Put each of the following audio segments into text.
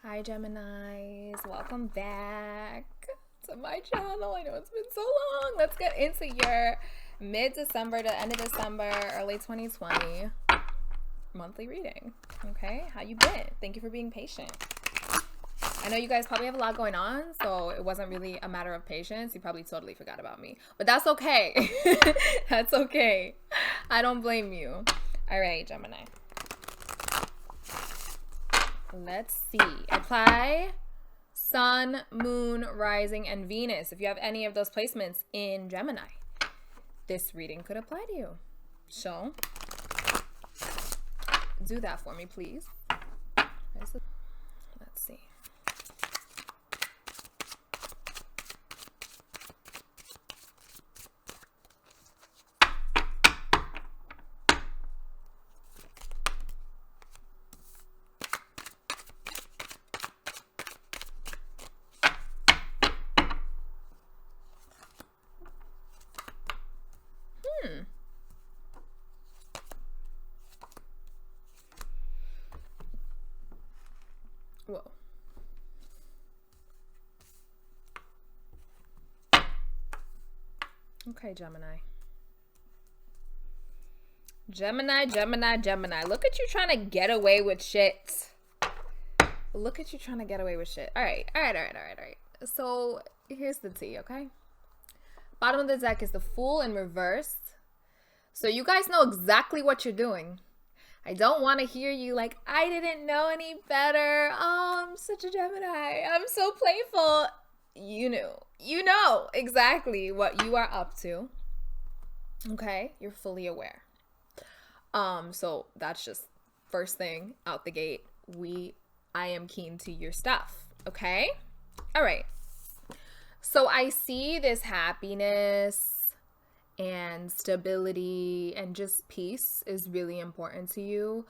Hi Geminis, welcome back to my channel. I know it's been so long. Let's get into your mid-December to end of December, early 2020 monthly reading. Okay, how you been? Thank you for being patient. I know you guys probably have a lot going on, so it wasn't really a matter of patience. You probably totally forgot about me, but that's okay. That's okay. I don't blame you. All right, Gemini. Let's see. Apply Sun, Moon, Rising, and Venus. If you have any of those placements in Gemini, this reading could apply to you. So, do that for me, please. Let's see. Whoa. Okay, Gemini. Gemini. Look at you trying to get away with shit. Look at you trying to get away with shit. All right. So here's the tea, okay? Bottom of the deck is the Fool in reverse. So you guys know exactly what you're doing. I don't want to hear you like, I didn't know any better. Oh, I'm such a Gemini. I'm so playful. You know exactly what you are up to. Okay, you're fully aware. So that's just first thing out the gate. I am keen to your stuff. Okay, all right. So I see this happiness and stability and just peace is really important to you.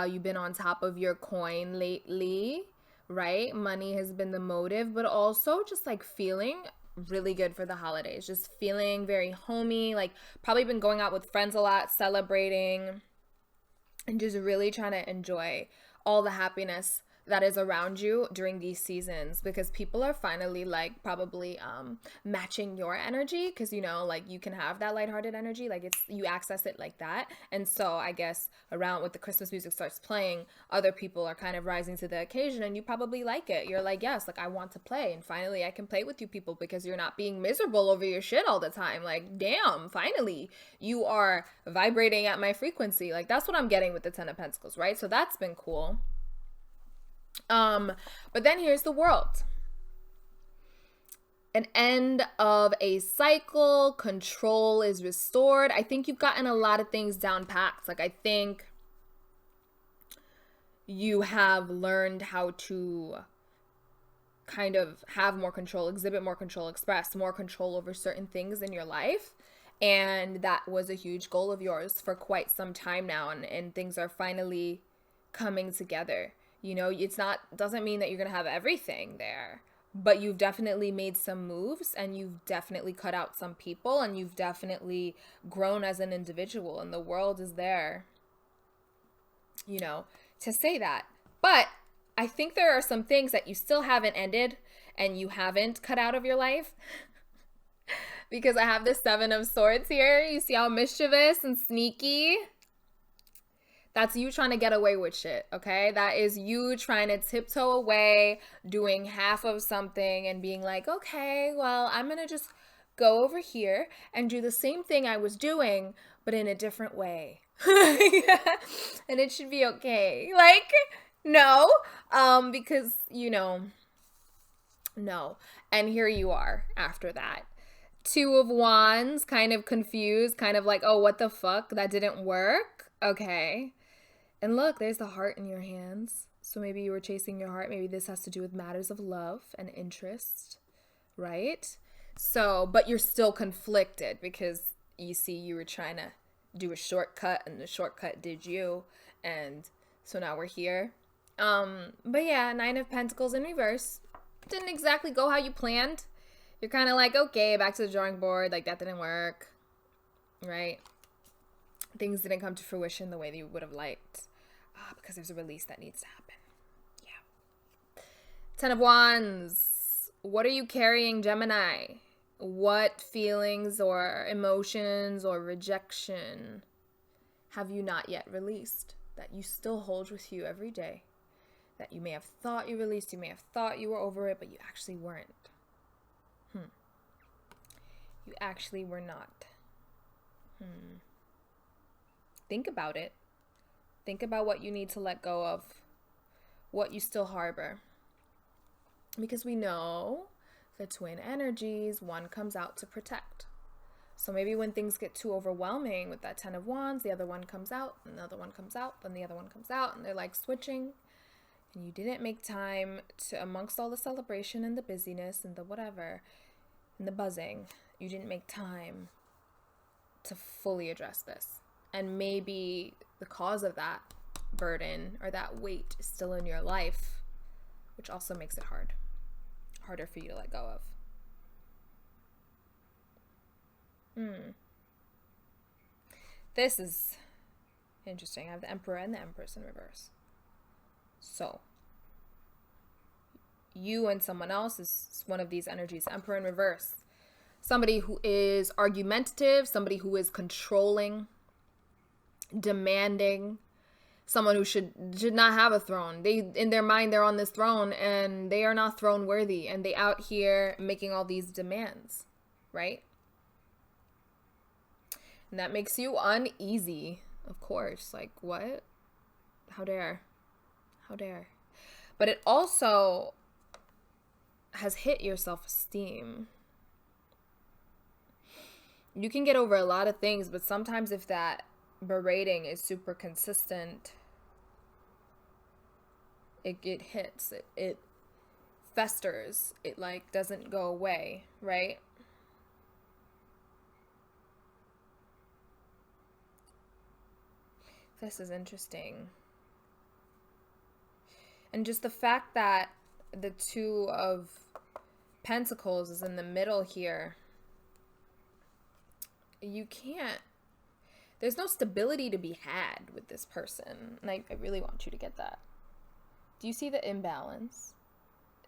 You've been on top of your coin lately, right? Money has been the motive, but also just like feeling really good for the holidays. Just feeling very homey, like probably been going out with friends a lot, celebrating, and just really trying to enjoy all the happiness that is around you during these seasons, because people are finally like probably matching your energy, because like you can have that lighthearted energy, like it's you access it like that. And so I guess around with the Christmas music starts playing, other people are kind of rising to the occasion, and you probably like it. You're like, yes, like I want to play, and finally I can play with you people because you're not being miserable over your shit all the time. Like, damn, finally you are vibrating at my frequency. Like that's what I'm getting with the Ten of Pentacles, right? So that's been cool. But then here's the World. An end of a cycle. Control is restored. I think you've gotten a lot of things down packed. Like I think you have learned how to kind of have more control, exhibit more control, express more control over certain things in your life. And that was a huge goal of yours for quite some time now. And things are finally coming together. Doesn't mean that you're going to have everything there, but you've definitely made some moves, and you've definitely cut out some people, and you've definitely grown as an individual, and the world is there, to say that. But I think there are some things that you still haven't ended and you haven't cut out of your life. Because I have the Seven of Swords here. You see how mischievous and sneaky? That's you trying to get away with shit, okay? That is you trying to tiptoe away, doing half of something and being like, okay, well, I'm going to just go over here and do the same thing I was doing, but in a different way. And it should be okay. Like, no, because, no. And here you are after that. Two of Wands, kind of confused, kind of like, oh, what the fuck? That didn't work? Okay. And look, there's the heart in your hands. So maybe you were chasing your heart. Maybe this has to do with matters of love and interest, right? So, but you're still conflicted because you see you were trying to do a shortcut and the shortcut did you. And so now we're here. But yeah, Nine of Pentacles in reverse. Didn't exactly go how you planned. You're kind of like, okay, back to the drawing board. Like that didn't work, right? Things didn't come to fruition the way that you would have liked, because there's a release that needs to happen. Yeah. Ten of Wands. What are you carrying, Gemini? What feelings or emotions or rejection have you not yet released that you still hold with you every day? That you may have thought you released, you may have thought you were over it, but you actually weren't. You actually were not. Think about it. Think about what you need to let go of, what you still harbor. Because we know the twin energies, one comes out to protect. So maybe when things get too overwhelming with that Ten of Wands, the other one comes out, and the other one comes out, then the other one comes out, and they're like switching. And you didn't make time to, amongst all the celebration and the busyness and the whatever, and the buzzing, you didn't make time to fully address this. And maybe the cause of that burden or that weight is still in your life, which also makes it harder for you to let go of. This is interesting. I have the Emperor and the Empress in reverse. So you and someone else is one of these energies. Emperor in reverse. Somebody who is argumentative, somebody who is controlling, demanding, someone who should not have a throne. They, in their mind, they're on this throne and they are not throne worthy, and they out here making all these demands, right? And that makes you uneasy, of course. Like, what? How dare? How dare? But it also has hit your self-esteem. You can get over a lot of things, but sometimes if that berating is super consistent, it hits, it festers, it like doesn't go away, right? This is interesting. And just the fact that the Two of Pentacles is in the middle here, you can't, there's no stability to be had with this person. And I really want you to get that. Do you see the imbalance?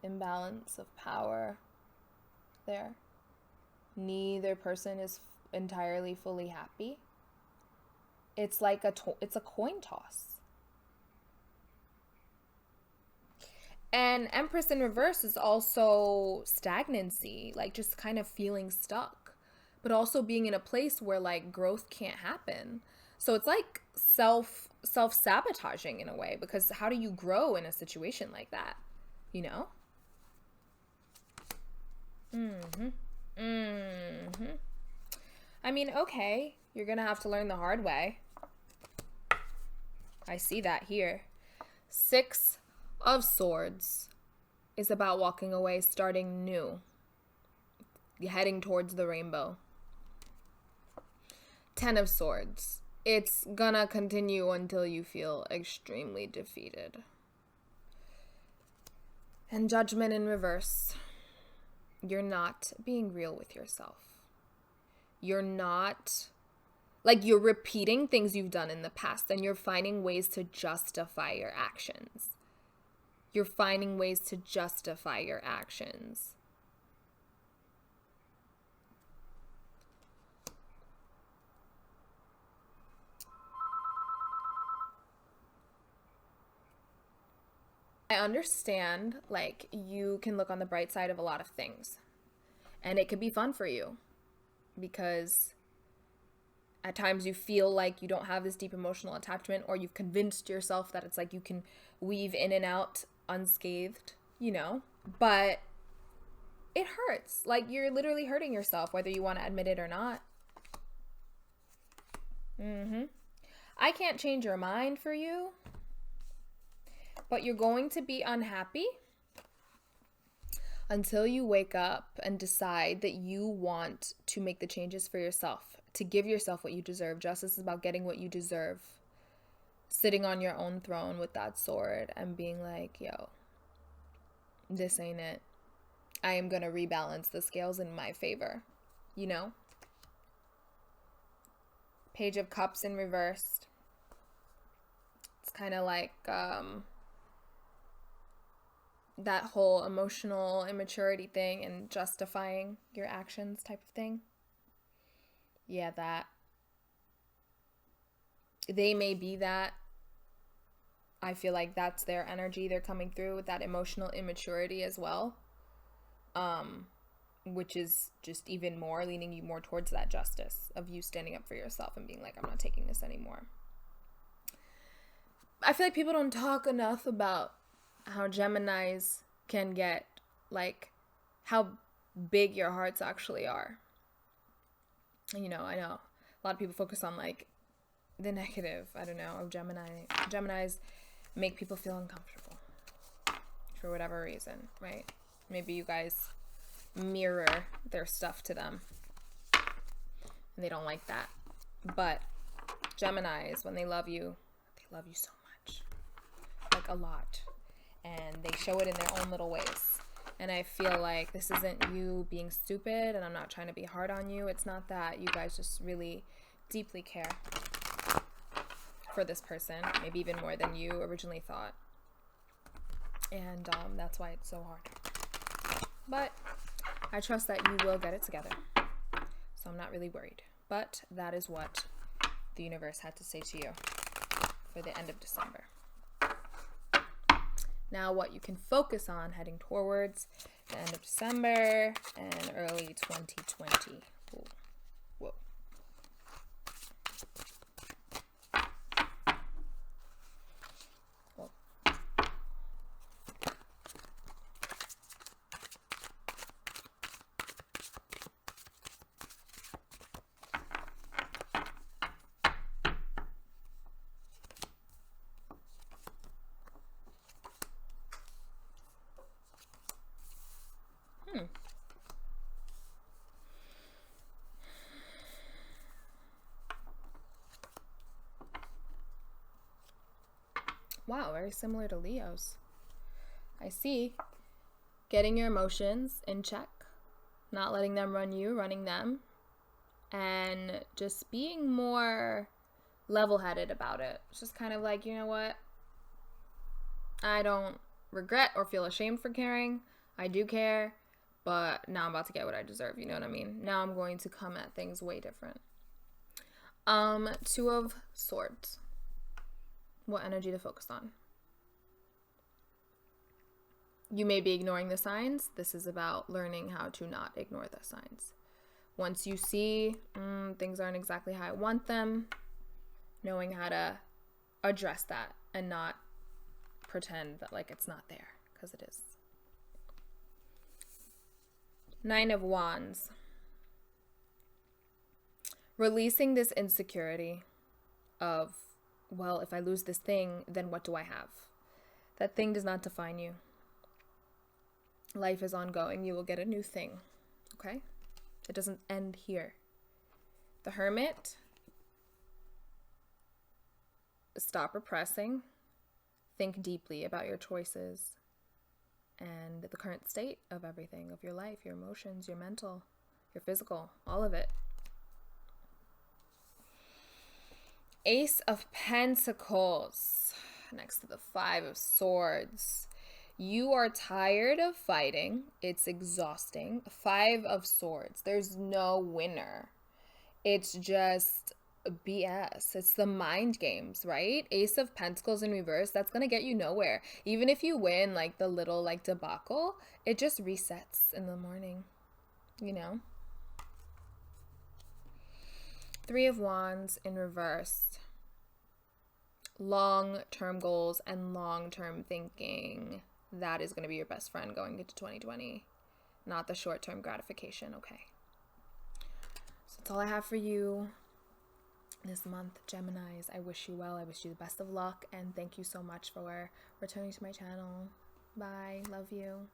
Imbalance of power there. Neither person is entirely fully happy. It's like it's a coin toss. And Empress in reverse is also stagnancy, like just kind of feeling stuck, but also being in a place where like growth can't happen. So it's like self-sabotaging in a way, because how do you grow in a situation like that? You know? I mean, okay, you're gonna have to learn the hard way. I see that here. Six of Swords is about walking away, starting new, heading towards the rainbow. Ten of Swords. It's gonna continue until you feel extremely defeated. And Judgment in reverse. You're not being real with yourself. You're not, like, you're repeating things you've done in the past, and you're finding ways to justify your actions. You're finding ways to justify your actions. I understand, like, you can look on the bright side of a lot of things, and it could be fun for you because at times you feel like you don't have this deep emotional attachment, or you've convinced yourself that it's like you can weave in and out unscathed, you know, but it hurts. Like, you're literally hurting yourself, whether you want to admit it or not. I can't change your mind for you, but you're going to be unhappy until you wake up and decide that you want to make the changes for yourself, to give yourself what you deserve. Justice is about getting what you deserve. Sitting on your own throne with that sword and being like, yo, this ain't it. I am going to rebalance the scales in my favor, you know? Page of Cups in reverse. It's kind of like that whole emotional immaturity thing and justifying your actions type of thing. Yeah, that. They may be that. I feel like that's their energy they're coming through with that emotional immaturity as well. Which is just even more leaning you more towards that justice of you standing up for yourself and being like, I'm not taking this anymore. I feel like people don't talk enough about how Geminis can get, like, how big your hearts actually are. You know, I know a lot of people focus on, like, the negative, I don't know, of Gemini. Geminis make people feel uncomfortable for whatever reason, right? Maybe you guys mirror their stuff to them and they don't like that. But Geminis, when they love you so much, like a lot, and they show it in their own little ways. And I feel like this isn't you being stupid, and I'm not trying to be hard on you. It's not that. You guys just really deeply care for this person, maybe even more than you originally thought. And that's why it's so hard. But I trust that you will get it together. So I'm not really worried. But that is what the universe had to say to you for the end of December. Now what you can focus on heading towards the end of December and early 2020. Ooh. Whoa. Whoa. Wow, very similar to Leo's. I see. Getting your emotions in check, not letting them run you, running them, and just being more level-headed about it. It's just kind of like, you know what? I don't regret or feel ashamed for caring. I do care, but now I'm about to get what I deserve, you know what I mean? Now I'm going to come at things way different. Two of Swords. What energy to focus on? You may be ignoring the signs. This is about learning how to not ignore the signs. Once you see things aren't exactly how I want them, knowing how to address that and not pretend that like it's not there, because it is. Nine of Wands. Releasing this insecurity of, well, if I lose this thing, then what do I have? That thing does not define you. Life is ongoing. You will get a new thing, okay? It doesn't end here. The Hermit. Stop repressing. Think deeply about your choices and the current state of everything, of your life, your emotions, your mental, your physical, all of it. Ace of Pentacles next to the Five of Swords. You are tired of fighting. It's exhausting. Five of Swords. There's no winner. It's just BS. It's the mind games, right? Ace of Pentacles in reverse. That's going to get you nowhere. Even if you win like the little like debacle, it just resets in the morning, you know? Three of Wands in reverse. Long-term goals and long-term thinking. That is going to be your best friend going into 2020. Not the short-term gratification, okay? So that's all I have for you this month, Geminis. I wish you well. I wish you the best of luck. And thank you so much for returning to my channel. Bye. Love you.